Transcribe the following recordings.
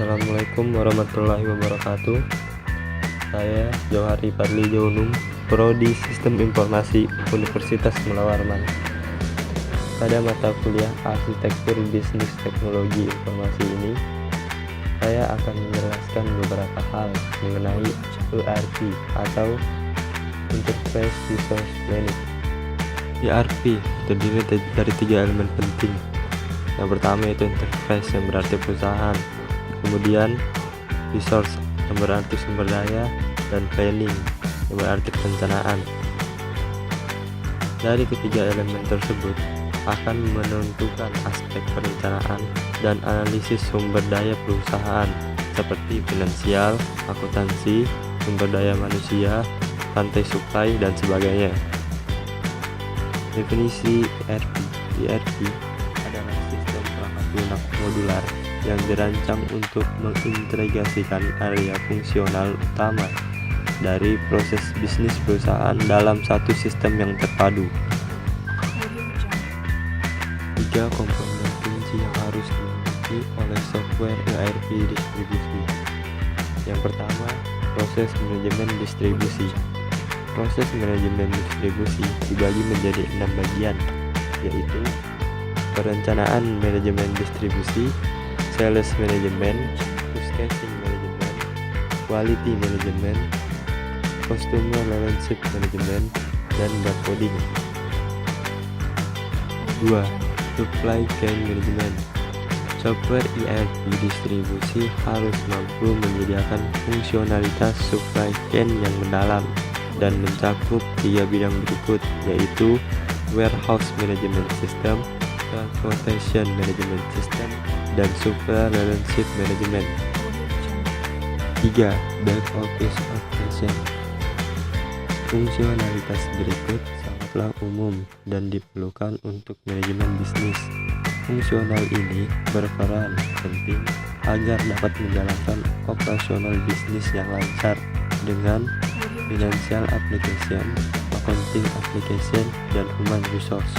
Assalamualaikum warahmatullahi wabarakatuh. Saya Johari Fadli Jaunum, Prodi Sistem Informasi Universitas Mula Warman. Pada mata kuliah Arsitektur Bisnis Teknologi Informasi ini, saya akan menjelaskan beberapa hal mengenai ERP atau Enterprise Resource Planning. ERP terdiri dari 3 elemen penting. Yang pertama yaitu enterprise, yang berarti perusahaan, kemudian resource yang berarti sumber daya, dan planning yang berarti perencanaan. Dari ketiga elemen tersebut akan menentukan aspek perencanaan dan analisis sumber daya perusahaan seperti finansial, akuntansi, sumber daya manusia, rantai supply, dan sebagainya. Definisi ERP adalah sistem perangkat lunak modular yang dirancang untuk mengintegrasikan area fungsional utama dari proses bisnis perusahaan dalam satu sistem yang terpadu. 3 komponen kunci yang harus dimiliki oleh software ERP distribusi. Yang pertama, proses manajemen distribusi. Proses manajemen distribusi dibagi menjadi 6 bagian, yaitu perencanaan manajemen distribusi, sales management, purchasing management, quality management, customer relationship management, dan barcoding. 2. Supply chain management. Software ERP distribusi harus mampu menyediakan fungsionalitas supply chain yang mendalam dan mencakup 3 bidang berikut, yaitu warehouse management system, transportation management system, dan supply relationship management. 3. Back office operation. Fungsionalitas berikut sangatlah umum dan diperlukan untuk manajemen bisnis. Fungsional ini berperan penting agar dapat menjalankan operasional bisnis yang lancar dengan financial application, accounting application, dan human resource.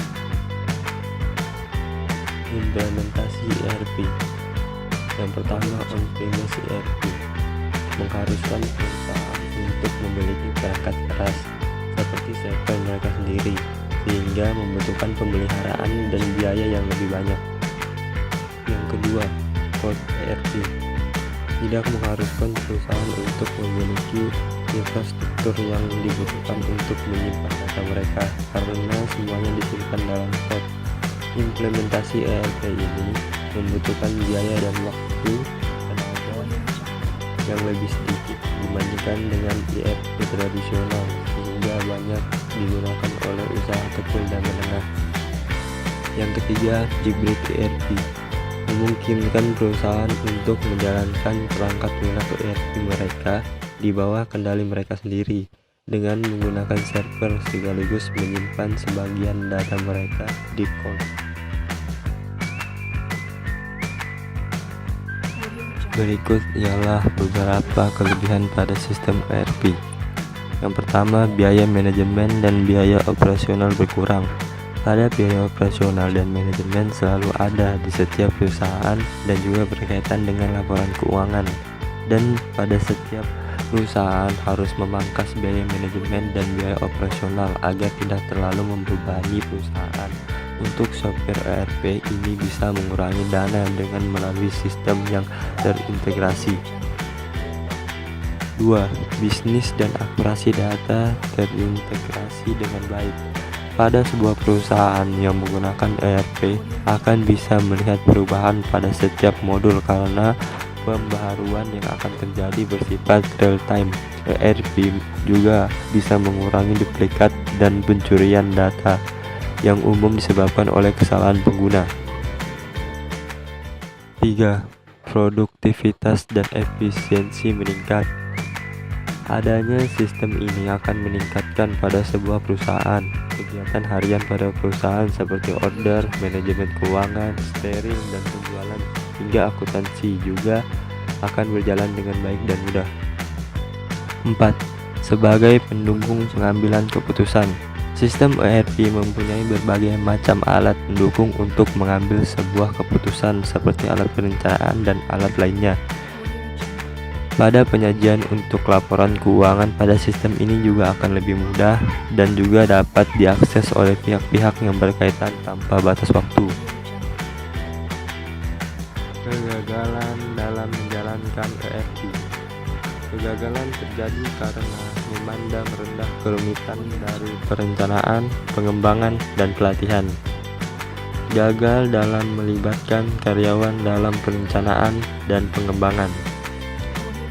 Implementasi ERP. Yang pertama, on-premise ERP mengharuskan perusahaan untuk memiliki perangkat keras seperti server mereka sendiri, sehingga membutuhkan pemeliharaan dan biaya yang lebih banyak. Yang kedua, cloud ERP tidak mengharuskan perusahaan untuk memiliki infrastruktur yang dibutuhkan untuk menyimpan data mereka, karena semuanya disimpan dalam cloud. Implementasi ERP ini membutuhkan biaya dan waktu tenaga yang lebih sedikit dibandingkan dengan ERP tradisional, sehingga banyak digunakan oleh usaha kecil dan menengah. Yang ketiga, hybrid ERP memungkinkan perusahaan untuk menjalankan perangkat lunak ERP mereka di bawah kendali mereka sendiri dengan menggunakan server sekaligus menyimpan sebagian data mereka di cloud. Berikut ialah beberapa kelebihan pada sistem ERP. Yang pertama, biaya manajemen dan biaya operasional berkurang. Pada biaya operasional dan manajemen selalu ada di setiap perusahaan dan juga berkaitan dengan laporan keuangan. Dan pada setiap perusahaan harus memangkas biaya manajemen dan biaya operasional agar tidak terlalu membebani perusahaan. Untuk software ERP ini bisa mengurangi dana dengan melalui sistem yang terintegrasi. 2. Bisnis dan akurasi data terintegrasi dengan baik. Pada sebuah perusahaan yang menggunakan ERP akan bisa melihat perubahan pada setiap modul karena pembaharuan yang akan terjadi bersifat real time. ERP juga bisa mengurangi duplikat dan pencurian data yang umum disebabkan oleh kesalahan pengguna. 3. Produktivitas dan efisiensi meningkat. Adanya sistem ini akan meningkatkan pada sebuah perusahaan kegiatan harian pada perusahaan seperti order, manajemen keuangan, steering, dan penjualan hingga akuntansi juga akan berjalan dengan baik dan mudah. 4. Sebagai pendukung pengambilan keputusan. Sistem ERP mempunyai berbagai macam alat pendukung untuk mengambil sebuah keputusan seperti alat perencanaan dan alat lainnya. Pada penyajian untuk laporan keuangan pada sistem ini juga akan lebih mudah dan juga dapat diakses oleh pihak-pihak yang berkaitan tanpa batas waktu. Kegagalan dalam menjalankan ERP. Kegagalan terjadi karena memandang rendah kerumitan dari perencanaan, pengembangan, dan pelatihan. Gagal dalam melibatkan karyawan dalam perencanaan dan pengembangan.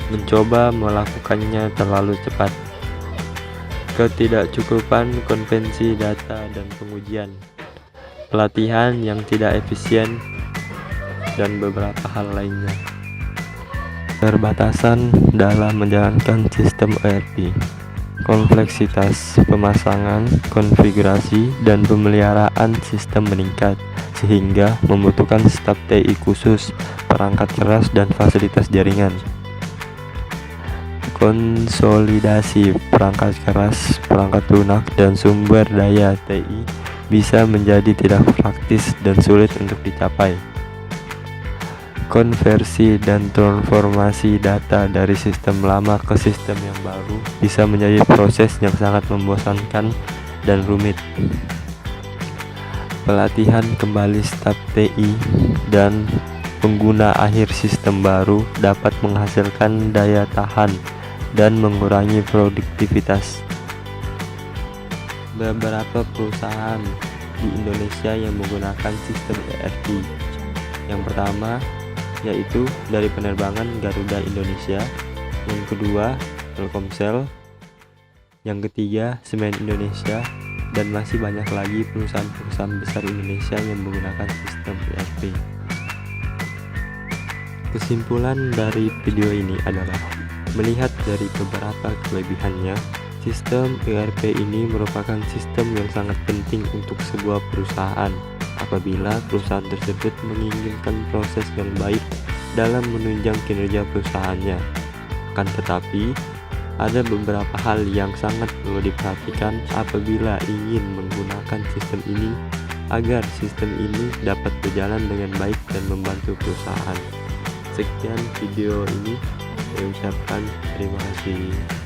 Mencoba melakukannya terlalu cepat. Ketidakcukupan konvensi data dan pengujian. Pelatihan yang tidak efisien dan beberapa hal lainnya. Keterbatasan dalam menjalankan sistem ERP. Kompleksitas pemasangan, konfigurasi, dan pemeliharaan sistem meningkat sehingga membutuhkan staf TI khusus, perangkat keras, dan fasilitas jaringan. Konsolidasi perangkat keras, perangkat lunak, dan sumber daya TI bisa menjadi tidak praktis dan sulit untuk dicapai. Konversi dan transformasi data dari sistem lama ke sistem yang baru bisa menjadi proses yang sangat membosankan dan rumit. Pelatihan kembali staf TI dan pengguna akhir sistem baru dapat menghasilkan daya tahan dan mengurangi produktivitas. Beberapa perusahaan di Indonesia yang menggunakan sistem ERP. Yang pertama yaitu dari penerbangan Garuda Indonesia, yang kedua Telkomsel, yang ketiga Semen Indonesia, dan masih banyak lagi perusahaan-perusahaan besar Indonesia yang menggunakan sistem ERP. Kesimpulan dari video ini adalah, melihat dari beberapa kelebihannya, sistem ERP ini merupakan sistem yang sangat penting untuk sebuah perusahaan apabila perusahaan tersebut menginginkan proses yang baik dalam menunjang kinerja perusahaannya. Akan tetapi, ada beberapa hal yang sangat perlu diperhatikan apabila ingin menggunakan sistem ini agar sistem ini dapat berjalan dengan baik dan membantu perusahaan. Sekian video ini, saya ucapkan terima kasih.